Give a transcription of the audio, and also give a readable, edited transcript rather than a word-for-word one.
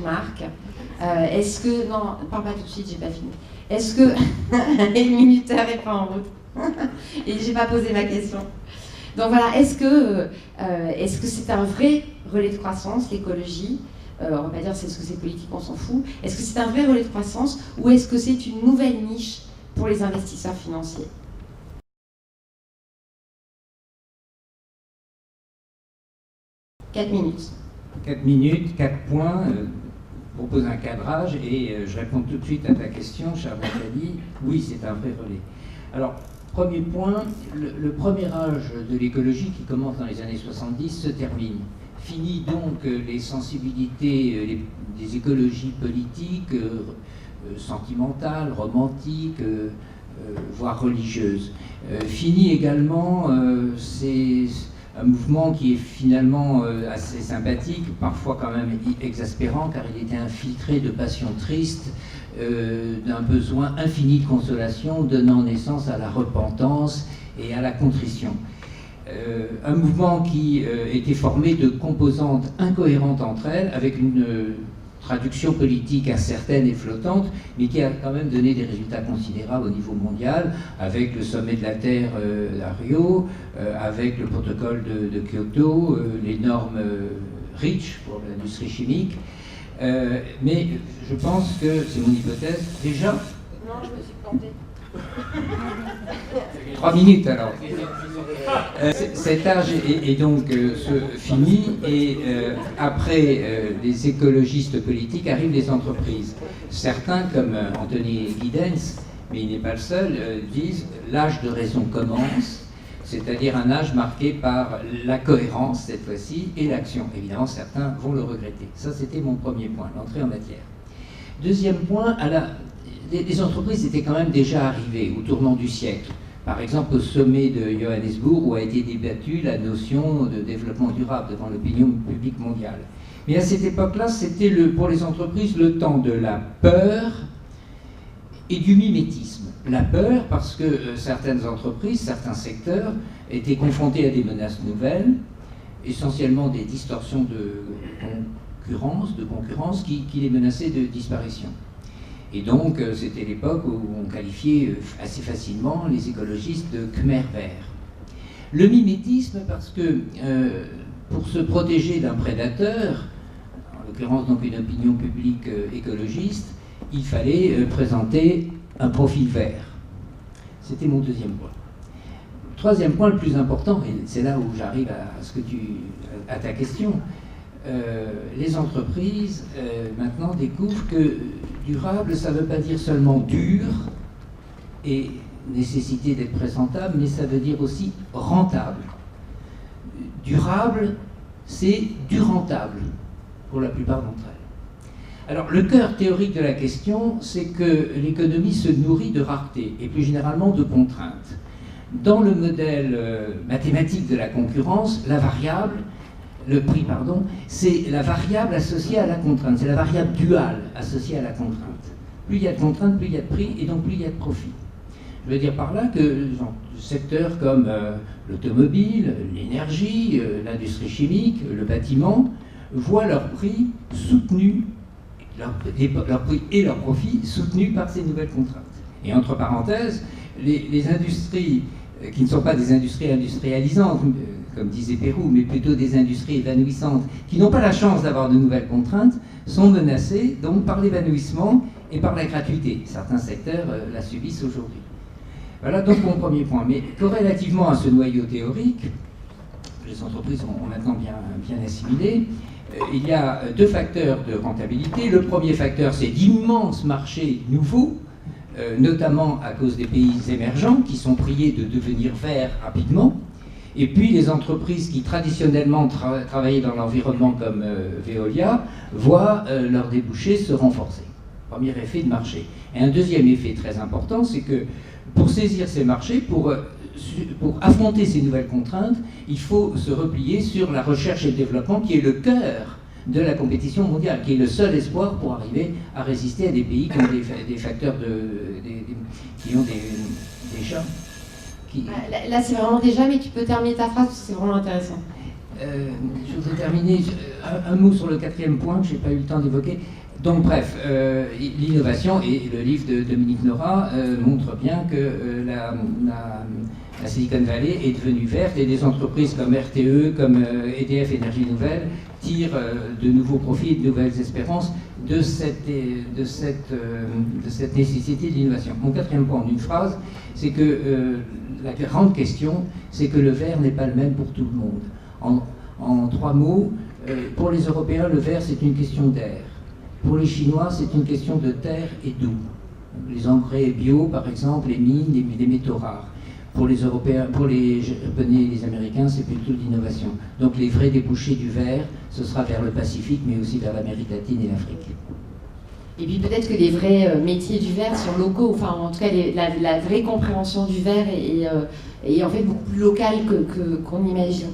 Marc. Est-ce que... Non, parle pas tout de suite, j'ai pas fini. Est-ce que... Le minuteur est pas en route. Et j'ai pas posé ma question. Donc voilà, est-ce que c'est un vrai relais de croissance, l'écologie? On va pas dire est-ce que c'est politique, on s'en fout. Est-ce que c'est un vrai relais de croissance ou est-ce que c'est une nouvelle niche pour les investisseurs financiers? Quatre minutes. 4 minutes, 4 points, propose un cadrage et je réponds tout de suite à ta question, cher Nathalie. Oui, c'est un vrai relais. Alors, premier point, le premier âge de l'écologie qui commence dans les années 70 se termine. Fini donc les sensibilités des écologies politiques, sentimentales, romantiques, voire religieuses. Fini également un mouvement qui est finalement assez sympathique, parfois quand même exaspérant, car il était infiltré de passions tristes, d'un besoin infini de consolation, donnant naissance à la repentance et à la contrition. Un mouvement qui était formé de composantes incohérentes entre elles, avec une traduction politique incertaine et flottante, mais qui a quand même donné des résultats considérables au niveau mondial, avec le sommet de la Terre à Rio, avec le protocole de Kyoto, les normes REACH pour l'industrie chimique. Mais je pense que, c'est mon hypothèse, déjà... Non, je me suis plantée. 3 minutes alors. Cet âge est donc fini et après les écologistes politiques arrivent les entreprises. Certains, comme Anthony Giddens, mais il n'est pas le seul, disent l'âge de raison commence, c'est-à-dire un âge marqué par la cohérence cette fois-ci et l'action. Évidemment, certains vont le regretter. Ça, c'était mon premier point, l'entrée en matière. Deuxième point, les entreprises étaient quand même déjà arrivées au tournant du siècle. Par exemple, au sommet de Johannesburg, où a été débattue la notion de développement durable devant l'opinion publique mondiale. Mais à cette époque-là, c'était pour les entreprises le temps de la peur et du mimétisme. La peur parce que certaines entreprises, certains secteurs étaient confrontés à des menaces nouvelles, essentiellement des distorsions de concurrence qui les menaçaient de disparition. Et donc, c'était l'époque où on qualifiait assez facilement les écologistes de Khmer vert. Le mimétisme, parce que pour se protéger d'un prédateur, en l'occurrence donc une opinion publique écologiste, il fallait présenter un profil vert. C'était mon deuxième point. Troisième point, le plus important, et c'est là où j'arrive à ta question, les entreprises maintenant découvrent que durable, ça ne veut pas dire seulement dur et nécessité d'être présentable, mais ça veut dire aussi rentable. Durable, c'est du rentable pour la plupart d'entre elles. Alors, le cœur théorique de la question, c'est que l'économie se nourrit de rareté et plus généralement de contraintes. Dans le modèle mathématique de la concurrence, le prix, c'est la variable associée à la contrainte, c'est la variable duale associée à la contrainte. Plus il y a de contraintes, plus il y a de prix, et donc plus il y a de profit. Je veux dire par là que des secteurs comme l'automobile, l'énergie, l'industrie chimique, le bâtiment, voient leurs prix soutenus, leur prix et leur profit soutenus par ces nouvelles contraintes. Et entre parenthèses, les industries qui ne sont pas des industries industrialisantes, comme disait Pérou, mais plutôt des industries évanouissantes, qui n'ont pas la chance d'avoir de nouvelles contraintes, sont menacées donc par l'évanouissement et par la gratuité. Certains secteurs la subissent aujourd'hui. Voilà donc mon premier point. Mais corrélativement à ce noyau théorique, que les entreprises ont maintenant bien assimilé, il y a deux facteurs de rentabilité. Le premier facteur, c'est d'immenses marchés nouveaux, notamment à cause des pays émergents qui sont priés de devenir verts rapidement. Et puis les entreprises qui traditionnellement travaillaient dans l'environnement comme Veolia voient leurs débouchés se renforcer. Premier effet de marché. Et un deuxième effet très important, c'est que pour saisir ces marchés, pour affronter ces nouvelles contraintes, il faut se replier sur la recherche et le développement qui est le cœur de la compétition mondiale, qui est le seul espoir pour arriver à résister à des pays qui ont des facteurs qui ont déjà... Là, c'est vraiment déjà, mais tu peux terminer ta phrase parce que c'est vraiment intéressant. Je voudrais terminer un mot sur le quatrième point que je n'ai pas eu le temps d'évoquer. Donc bref, l'innovation, et le livre de Dominique Nora montre bien que la Silicon Valley est devenue verte et des entreprises comme RTE, comme EDF Énergie Nouvelle tirent de nouveaux profits et de nouvelles espérances de cette nécessité de l'innovation. Mon quatrième point en une phrase, c'est que la grande question, c'est que le vert n'est pas le même pour tout le monde. En 3 mots, pour les Européens, le vert c'est une question d'air. Pour les Chinois, c'est une question de terre et d'eau. Les engrais bio, par exemple, les mines, les métaux rares. Pour les Européens, pour les Japonais et les Américains, c'est plutôt l'innovation. Donc les vrais débouchés du vert, ce sera vers le Pacifique, mais aussi vers l'Amérique latine et l'Afrique. Et puis peut-être que les vrais métiers du verre sont locaux, enfin en tout cas la vraie compréhension du verre est en fait beaucoup plus locale qu'on imagine.